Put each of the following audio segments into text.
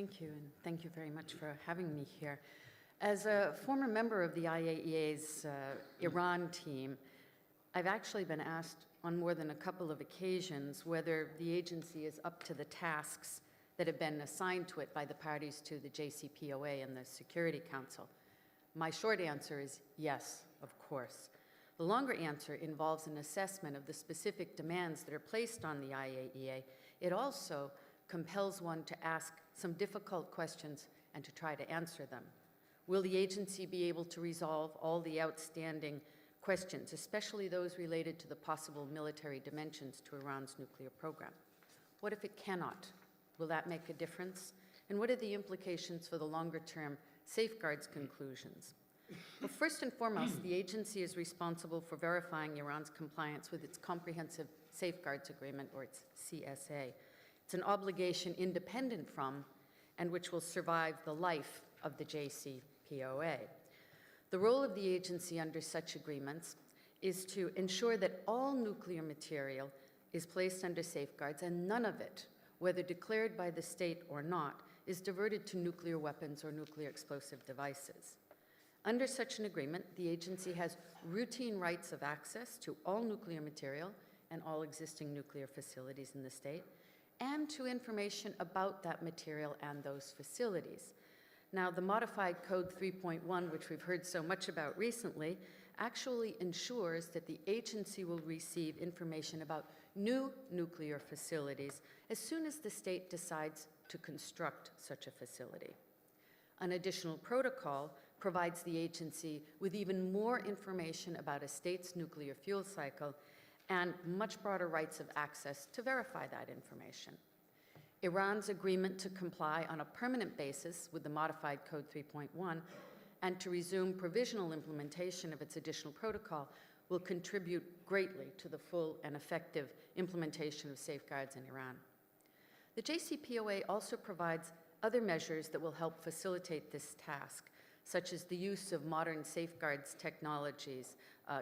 Thank you, and thank you very much for having me here. As a former member of the IAEA's Iran team, I've actually been asked on more than a couple of occasions whether the agency is up to the tasks that have been assigned to it by the parties to the JCPOA and the Security Council. My short answer is yes, of course. The longer answer involves an assessment of the specific demands that are placed on the IAEA. It also compels one to ask some difficult questions and to try to answer them. Will the agency be able to resolve all the outstanding questions, especially those related to the possible military dimensions to Iran's nuclear program? What if it cannot? Will that make a difference? And what are the implications for the longer-term safeguards conclusions? Well, first and foremost, the agency is responsible for verifying Iran's compliance with its Comprehensive Safeguards Agreement, or its CSA. It's an obligation independent from and which will survive the life of the JCPOA. The role of the agency under such agreements is to ensure that all nuclear material is placed under safeguards and none of it, whether declared by the state or not, is diverted to nuclear weapons or nuclear explosive devices. Under such an agreement, the agency has routine rights of access to all nuclear material and all existing nuclear facilities in the state, and to information about that material and those facilities. Now, the modified Code 3.1, which we've heard so much about recently, actually ensures that the agency will receive information about new nuclear facilities as soon as the state decides to construct such a facility. An additional protocol provides the agency with even more information about a state's nuclear fuel cycle and much broader rights of access to verify that information. Iran's agreement to comply on a permanent basis with the modified Code 3.1 and to resume provisional implementation of its additional protocol will contribute greatly to the full and effective implementation of safeguards in Iran. The JCPOA also provides other measures that will help facilitate this task, such as the use of modern safeguards technologies,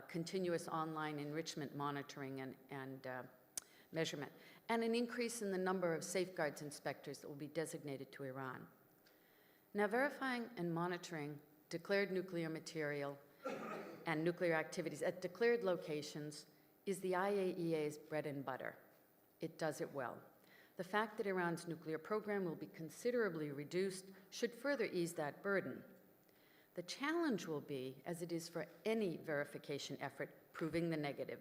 continuous online enrichment monitoring and measurement, and an increase in the number of safeguards inspectors that will be designated to Iran. Now, verifying and monitoring declared nuclear material and nuclear activities at declared locations is the IAEA's bread and butter. It does it well. The fact that Iran's nuclear program will be considerably reduced should further ease that burden. The challenge will be, as it is for any verification effort, proving the negative.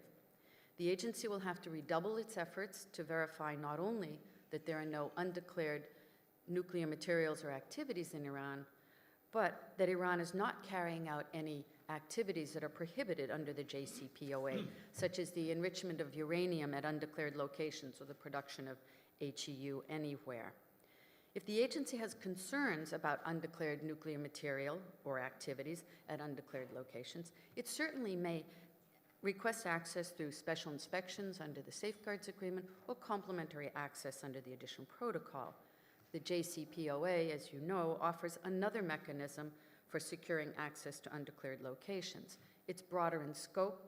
The agency will have to redouble its efforts to verify not only that there are no undeclared nuclear materials or activities in Iran, but that Iran is not carrying out any activities that are prohibited under the JCPOA, such as the enrichment of uranium at undeclared locations or the production of HEU anywhere. If the agency has concerns about undeclared nuclear material or activities at undeclared locations, it certainly may request access through special inspections under the Safeguards Agreement or complementary access under the additional protocol. The JCPOA, as you know, offers another mechanism for securing access to undeclared locations. It's broader in scope,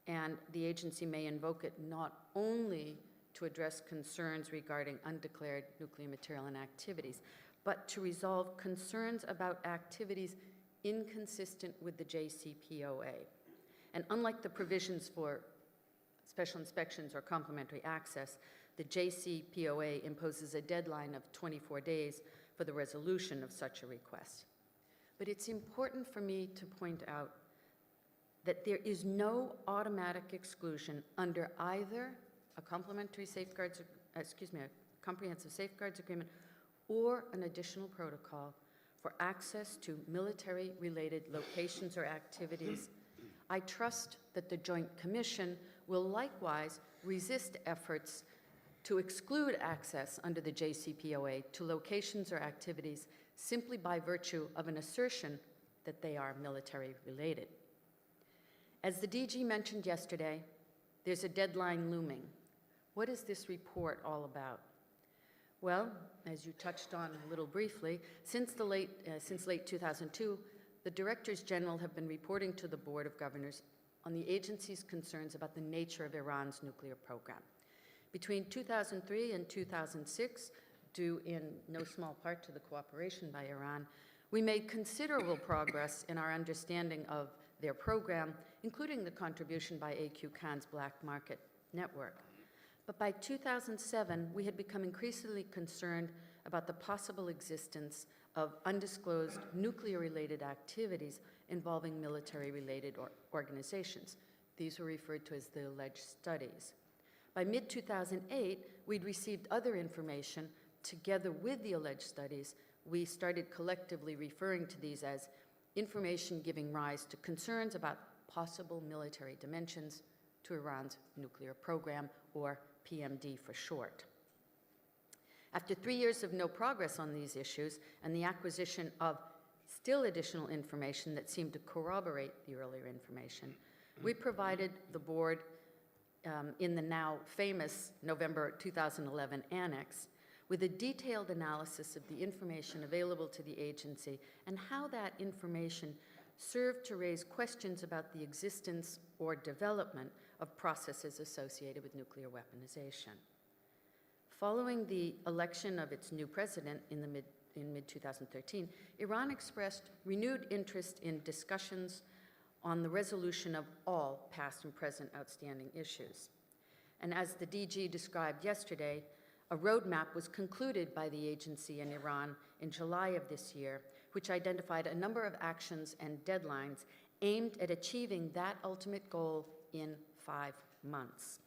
and the agency may invoke it not only to address concerns regarding undeclared nuclear material and activities, but to resolve concerns about activities inconsistent with the JCPOA. And unlike the provisions for special inspections or complementary access, the JCPOA imposes a deadline of 24 days for the resolution of such a request. But it's important for me to point out that there is no automatic exclusion under either a comprehensive safeguards agreement or an additional protocol for access to military-related locations or activities. I trust that the Joint Commission will likewise resist efforts to exclude access under the JCPOA to locations or activities simply by virtue of an assertion that they are military-related. As the DG mentioned yesterday, there's a deadline looming. What is this report all about? Well, as you touched on a little briefly, since late 2002, the Directors General have been reporting to the Board of Governors on the agency's concerns about the nature of Iran's nuclear program. Between 2003 and 2006, due in no small part to the cooperation by Iran, we made considerable progress in our understanding of their program, including the contribution by A.Q. Khan's Black Market Network. But by 2007, we had become increasingly concerned about the possible existence of undisclosed nuclear-related activities involving military-related organizations. These were referred to as the alleged studies. By mid-2008, we'd received other information. Together with the alleged studies, we started collectively referring to these as information giving rise to concerns about possible military dimensions to Iran's nuclear program, or PMD for short. After 3 years of no progress on these issues and the acquisition of still additional information that seemed to corroborate the earlier information, we provided the board in the now famous November 2011 annex with a detailed analysis of the information available to the agency and how that information served to raise questions about the existence or development of processes associated with nuclear weaponization. Following the election of its new president in mid-2013, Iran expressed renewed interest in discussions on the resolution of all past and present outstanding issues. And as the DG described yesterday, a roadmap was concluded by the agency in Iran in July of this year, which identified a number of actions and deadlines aimed at achieving that ultimate goal in 5 months.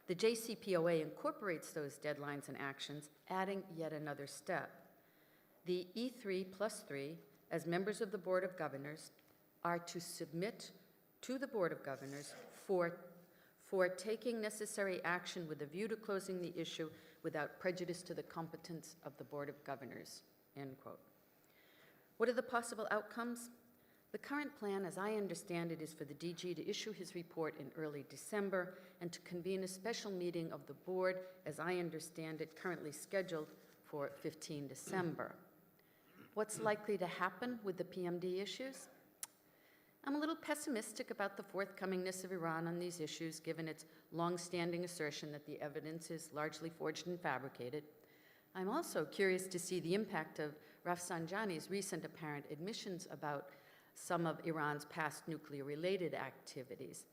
The JCPOA incorporates those deadlines and actions, adding yet another step. The E3+3, as members of the Board of Governors, are to submit to the Board of Governors for taking necessary action with a view to closing the issue without prejudice to the competence of the Board of Governors, end quote. What are the possible outcomes? The current plan, as I understand it, is for the DG to issue his report in early December and to convene a special meeting of the board, as I understand it, currently scheduled for 15 December. What's likely to happen with the PMD issues? I'm a little pessimistic about the forthcomingness of Iran on these issues, given its long-standing assertion that the evidence is largely forged and fabricated. I'm also curious to see the impact of Rafsanjani's recent apparent admissions about some of Iran's past nuclear-related activities.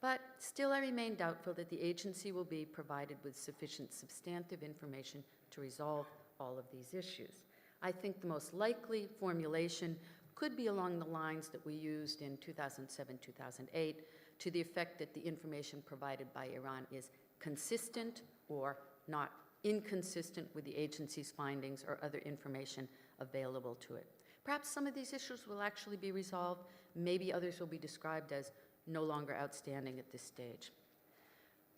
But still, I remain doubtful that the agency will be provided with sufficient substantive information to resolve all of these issues. I think the most likely formulation could be along the lines that we used in 2007-2008, to the effect that the information provided by Iran is consistent or not inconsistent with the agency's findings or other information available to it. Perhaps some of these issues will actually be resolved. Maybe others will be described as no longer outstanding at this stage.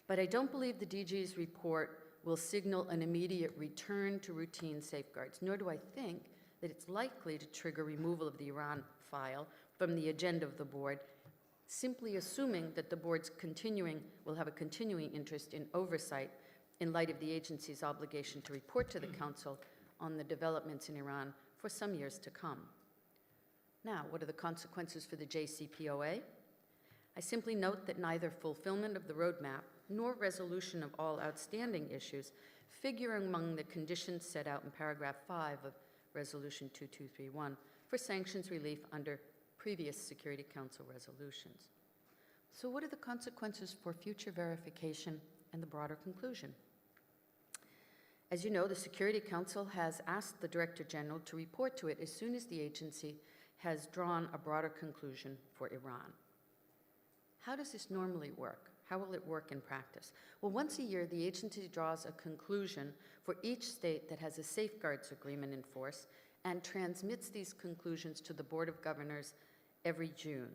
But I don't believe the DG's report will signal an immediate return to routine safeguards, nor do I think that it's likely to trigger removal of the Iran file from the agenda of the board, simply assuming that the board's will have a continuing interest in oversight in light of the agency's obligation to report to the Council on the developments in Iran for some years to come. Now, what are the consequences for the JCPOA? I simply note that neither fulfillment of the roadmap nor resolution of all outstanding issues figure among the conditions set out in paragraph 5 of Resolution 2231 for sanctions relief under previous Security Council resolutions. So what are the consequences for future verification and the broader conclusion? As you know, the Security Council has asked the Director General to report to it as soon as the agency has drawn a broader conclusion for Iran. How does this normally work? How will it work in practice? Well, once a year, the agency draws a conclusion for each state that has a safeguards agreement in force and transmits these conclusions to the Board of Governors every June.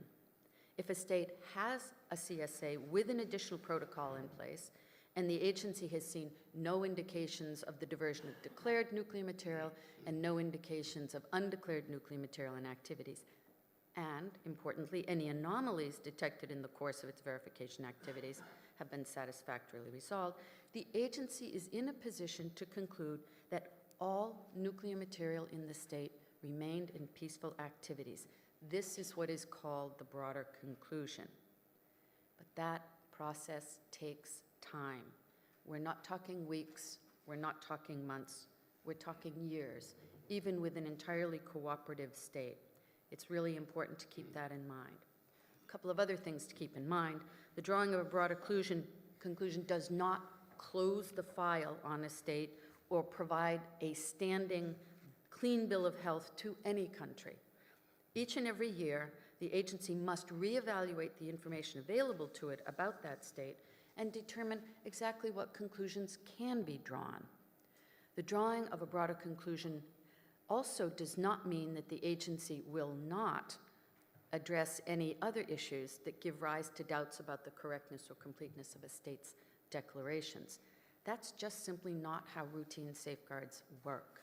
If a state has a CSA with an additional protocol in place, and the agency has seen no indications of the diversion of declared nuclear material and no indications of undeclared nuclear material and activities, and, importantly, any anomalies detected in the course of its verification activities have been satisfactorily resolved, the agency is in a position to conclude that all nuclear material in the state remained in peaceful activities. This is what is called the broader conclusion. But that process takes time. We're not talking weeks, we're not talking months, We're talking years, even with an entirely cooperative state. It's really important to keep that in mind. A couple of other things to keep in mind. The drawing of a broader conclusion does not close the file on a state or provide a standing, clean bill of health to any country. Each and every year, the agency must reevaluate the information available to it about that state and determine exactly what conclusions can be drawn. The drawing of a broader conclusion also does not mean that the agency will not address any other issues that give rise to doubts about the correctness or completeness of a state's declarations. That's just simply not how routine safeguards work.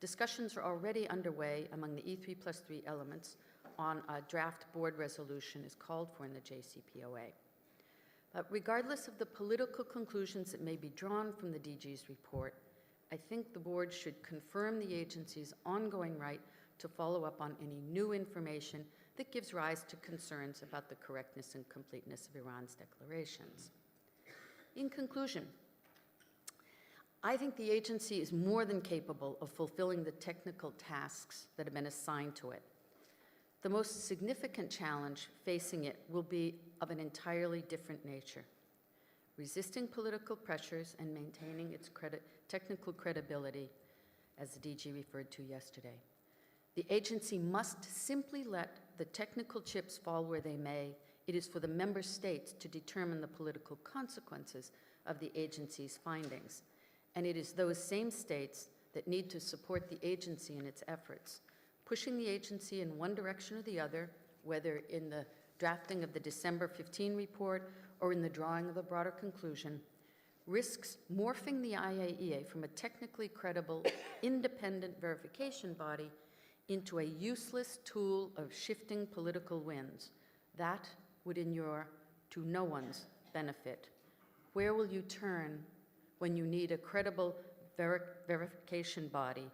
Discussions are already underway among the E3+3 elements on a draft board resolution is called for in the JCPOA. But regardless of the political conclusions that may be drawn from the DG's report, I think the board should confirm the agency's ongoing right to follow up on any new information that gives rise to concerns about the correctness and completeness of Iran's declarations. In conclusion, I think the agency is more than capable of fulfilling the technical tasks that have been assigned to it. The most significant challenge facing it will be of an entirely different nature: resisting political pressures and maintaining its technical credibility, as the DG referred to yesterday. The agency must simply let the technical chips fall where they may. It is for the member states to determine the political consequences of the agency's findings. And it is those same states that need to support the agency in its efforts. Pushing the agency in one direction or the other, whether in the drafting of the December 15 report or in the drawing of a broader conclusion, risks morphing the IAEA from a technically credible, independent verification body into a useless tool of shifting political winds. That would inure to no one's benefit. Where will you turn when you need a credible verification body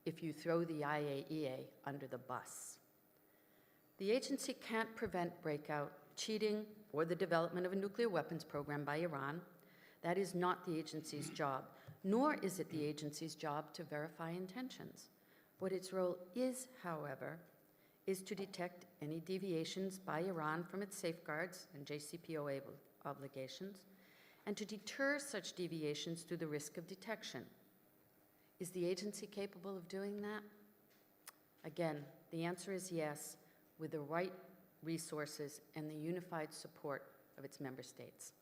if you throw the IAEA under the bus? The agency can't prevent breakout, cheating, or the development of a nuclear weapons program by Iran. That is not the agency's job, nor is it the agency's job to verify intentions. What its role is, however, is to detect any deviations by Iran from its safeguards and JCPOA obligations, and to deter such deviations through the risk of detection. Is the agency capable of doing that? Again, the answer is yes, with the right resources and the unified support of its member states.